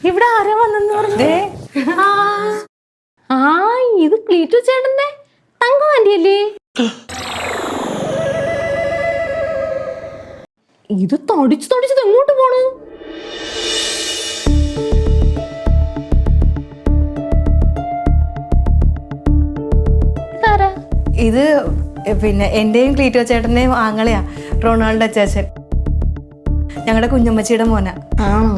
ഇവിടെ ആരാ വന്നെന്ന് പറഞ്ഞേ? ഇത് ക്ലീറ്റു ചേട്ടന്റെ തങ്കം ആന്റി അല്ലേ? ഇത് തടിച്ചത് എങ്ങോട്ട് പോണു? ഇത് പിന്നെ എന്റെയും ക്ലീറ്റോ ചേട്ടന്റെയും ആങ്ങളെയാ, റൊണാൾഡോ അച്ചാച്ചൻ. ഞങ്ങളുടെ കുഞ്ഞമ്മച്ചിയുടെ മോന. ആണോ?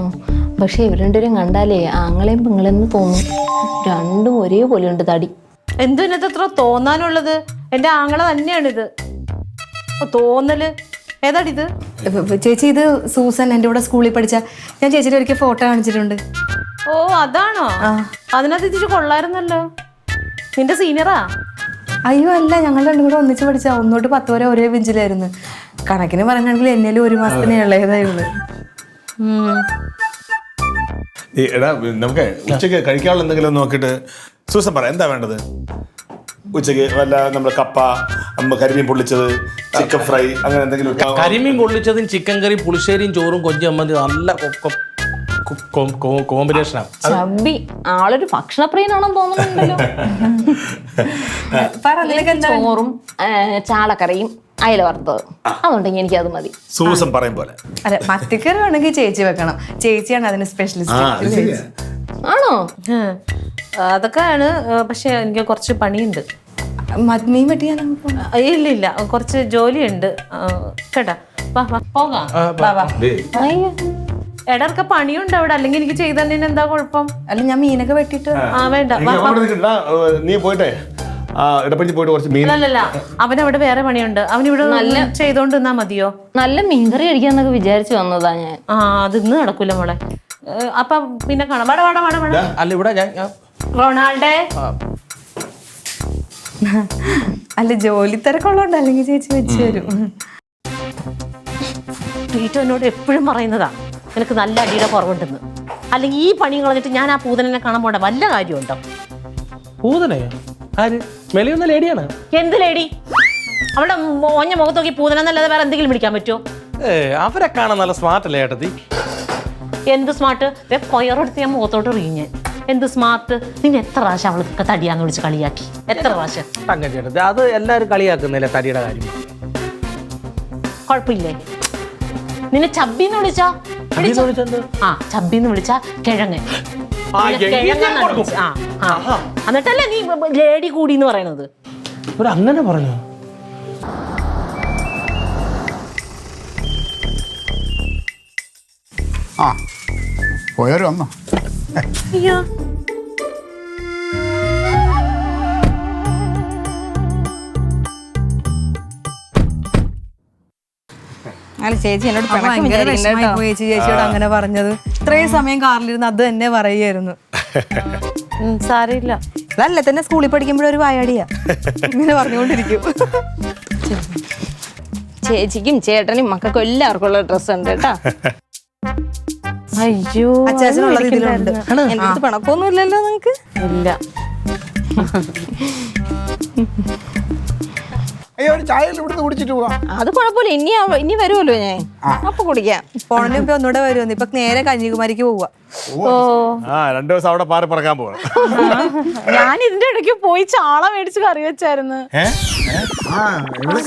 പക്ഷെ ഇവർ രണ്ടുപേരും കണ്ടാലേ ആങ്ങളെയും പെങ്ങളെന്ന് തോന്നും. രണ്ടും ഒരേപോലെ ഉണ്ട് തടി. എന്തിനകത്ത് അത്ര തോന്നാനുള്ളത്? എന്റെ ആങ്ങള തന്നെയാണിത്. തോന്നല് ഏതാടിത്? ചേച്ചി ഇത് സൂസൻ, എൻ്റെ കൂടെ സ്കൂളിൽ പഠിച്ച. ഞാൻ ചേച്ചിയുടെ ഒരിക്കൽ ഫോട്ടോ കാണിച്ചിട്ടുണ്ട്. ഓ അതാണോ? അതിനകത്ത് ഇച്ചിരി കൊള്ളായിരുന്നല്ലോ. നിന്റെ സീനിയറാ? അയ്യോ അല്ല, ഞങ്ങൾ രണ്ടും കൂടെ ഒന്നിച്ച് പഠിച്ച. 1 തൊട്ട് 10 വരെ ഒരേ ബെഞ്ചിലായിരുന്നു. കണക്കിന് പറയുകയാണെങ്കിൽ എന്നേലും 1 മാസത്തിന് ഇളയതായുള്ളു. എടാ നമുക്ക് ഉച്ചക്ക് കഴിക്കാനുള്ള എന്തെങ്കിലും നോക്കിയിട്ട് സൂസൻ പറ, എന്താ വേണ്ടത് ഉച്ചക്ക്? വല്ല നമ്മുടെ കപ്പ, കരിമീൻ പൊള്ളിച്ചത്, ചിക്കൻ ഫ്രൈ, അങ്ങനെ എന്തെങ്കിലും? കരിമീൻ പൊള്ളിച്ചതും ചിക്കൻ കറി പുളിശ്ശേരിയും ചോറും കൊഞ്ച് ചമ്മന്തി നല്ല കോമ്പിനേഷനാണ്. ചബ്ബി ആളൊരു ഭക്ഷണപ്രിയനാണെന്ന് തോന്നുന്നുണ്ടല്ലോ. ചോറും ചാളക്കറിയും അയല വറുത്തത് അതുണ്ടെങ്കിൽ എനിക്ക് അത് മതി. സൂസൻ പറയും പോലെ. അല്ല, മത്തിക്കറി വേണമെങ്കിൽ ചേച്ചി വെക്കണം. ചേച്ചിയാണ് അതിന് സ്പെഷ്യലിസ്റ്റ്. ആണോ? അതൊക്കെയാണ്. പക്ഷെ എനിക്ക് കുറച്ച് പണിയുണ്ട്. മീൻ വെട്ടിയാ ഇല്ല, കുറച്ച് ജോലിയുണ്ട് കേട്ടാ. പോകാം. എടർക്ക പണിയുണ്ട് അവിടെ. അല്ലെങ്കിൽ എനിക്ക് ചെയ്ത് തന്നെ എന്താ കുഴപ്പം? അല്ല, ഞാൻ മീനൊക്കെ വെട്ടിട്ട്. വേണ്ട, നീ പോയിട്ടെ ഇടപ്പള്ളി പോയിട്ട് കുറച്ച് മീൻ. അല്ലല്ല, അവനവിടെ വേറെ പണിയുണ്ട്. അവനിവിടെ നല്ല ചെയ്തോണ്ട് നിന്നാ മതിയോ? നല്ല മീൻകറി കഴിക്കാന്നൊക്കെ വിചാരിച്ചു വന്നതാ ഞാൻ. അത് ഇന്ന് നടക്കൂല മോളെ. അപ്പൊ പിന്നെ കാണാം. അല്ല ഇവിടെ റൊണാൾഡേ. അല്ല, ജോലി തിരക്കുള്ളതുകൊണ്ട് അല്ലെങ്കിൽ ചേച്ചി വെച്ച് തരും. ട്രീറ്റോ എന്നോട് എപ്പോഴും പറയുന്നതാ എനിക്ക് നല്ല അടിയുടെ കുറവുണ്ടെന്ന്. അല്ലെങ്കിൽ ഈ പണി കളഞ്ഞിട്ട് ഞാൻ ആ പൂതനെ കാണാൻ പോണ്ട വല്ല കാര്യമുണ്ടോ? പൂതനയോ? ആര്? മെലിയുന്ന ലേഡിയാണ്. എന്ത് ലേഡി? അവളുടെ ഓഞ്ഞ മുഖത്ത് നോക്കി പൂതന എന്നല്ലാതെ വേറെ എന്തെങ്കിലും വിളിക്കാൻ പറ്റുമോ? അവരെ കാണാൻ നല്ല സ്മാർട്ട് അല്ലേ ഏട്ടത്തി? എന്ത് സ്മാർട്ട്? കൊയറെടുത്ത് ഞാൻ മുഖത്തോട്ട് എറിഞ്ഞ്. എന്ത് സ്മാർട്ട്? നിന്നെ എത്ര പ്രാവശ്യം അവൾക്ക് തടിയാന്ന് വിളിച്ച് കളിയാക്കി? എത്ര പ്രാവശ്യം? തങ്കച്ചേട്ടത്തി, അത് എല്ലാരും കളിയാക്കുന്നില്ല തടിയുടെ കാര്യം. കുഴപ്പമില്ലേ? നിന്നെ ചബ്ബിന്ന് വിളിച്ചാ? ചബ്ബിന്ന് വിളിച്ചാ കിഴങ്ങ്. എന്നിട്ടല്ലേ നീ ലേഡി കൂടി എന്ന് പറയണത്? അങ്ങനെ പറഞ്ഞോ? പോയവര് വന്നോ? അയ്യോ, അല്ല, ചേച്ചി എന്നോട് ചേച്ചിയോട് അങ്ങനെ പറഞ്ഞത്. ഇത്രയും സമയം കാറിലിരുന്ന് അത് തന്നെ പറയുമായിരുന്നു. സാരമില്ല. അതല്ല തന്നെ സ്കൂളിൽ പഠിക്കുമ്പോഴൊരു വായാടിയാ, ഇങ്ങനെ പറഞ്ഞുകൊണ്ടിരിക്കും. ചേച്ചിക്കും ചേട്ടനും മക്കൾക്കും എല്ലാവർക്കും ഉള്ള ഡ്രസ് ഉണ്ട് കേട്ടാ. അയ്യോ, അച്ചാച്ചനുള്ളത് ഇതിലുണ്ട്. എന്ത് പണക്കൊന്നും ഇല്ലല്ലോ നിങ്ങക്ക്? ഇല്ല. അയ്യോ, ഒരു ചായ ഇവിടുന്ന് കുടിച്ചിട്ട് പോവാം. അത് കുഴപ്പമില്ല, ഇനി വരുമല്ലോ ഞാൻ, അപ്പൊ കുടിക്കാം. പോണതിന് മുമ്പ് ഒന്നുകൂടെ വരുമെന്ന്. ഇപ്പൊ നേരെ കന്യാകുമാരിക്ക് പോവാ. 2 ദിവസം അവിടെ പാറി പറക്കാൻ പോകണം. ഞാൻ ഇതിന്റെ ഇടയ്ക്ക് പോയി ചാള മേടിച്ച് കറി വെച്ചായിരുന്നു.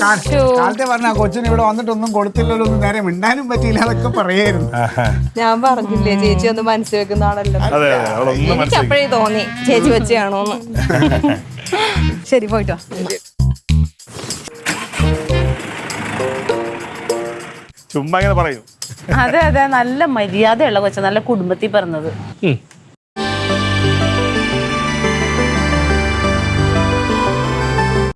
കാലത്തെ പറഞ്ഞ കൊച്ചിന് ഇവിടെ വന്നിട്ടൊന്നും കൊടുത്തില്ലല്ലോ, ഒന്നും നേരെ മിണ്ടാനും പറ്റിയില്ല, അതൊക്കെ പറയായിരുന്നു. ഞാൻ പറഞ്ഞില്ലേ ചേച്ചി ഒന്ന് മനസ്സിൽ വെക്കുന്നതാണല്ലോ. എനിക്ക് അപ്പോഴേ തോന്നി ചേച്ചി വെച്ചാണോന്ന്. ശരി, പോയിട്ടോ. ചുമ്മാ ഇങ്ങനെ പറയൂ. അതെ, നല്ല മര്യാദയുള്ള കൊച്ച, നല്ല കുടുംബത്തിൽ പറഞ്ഞത്.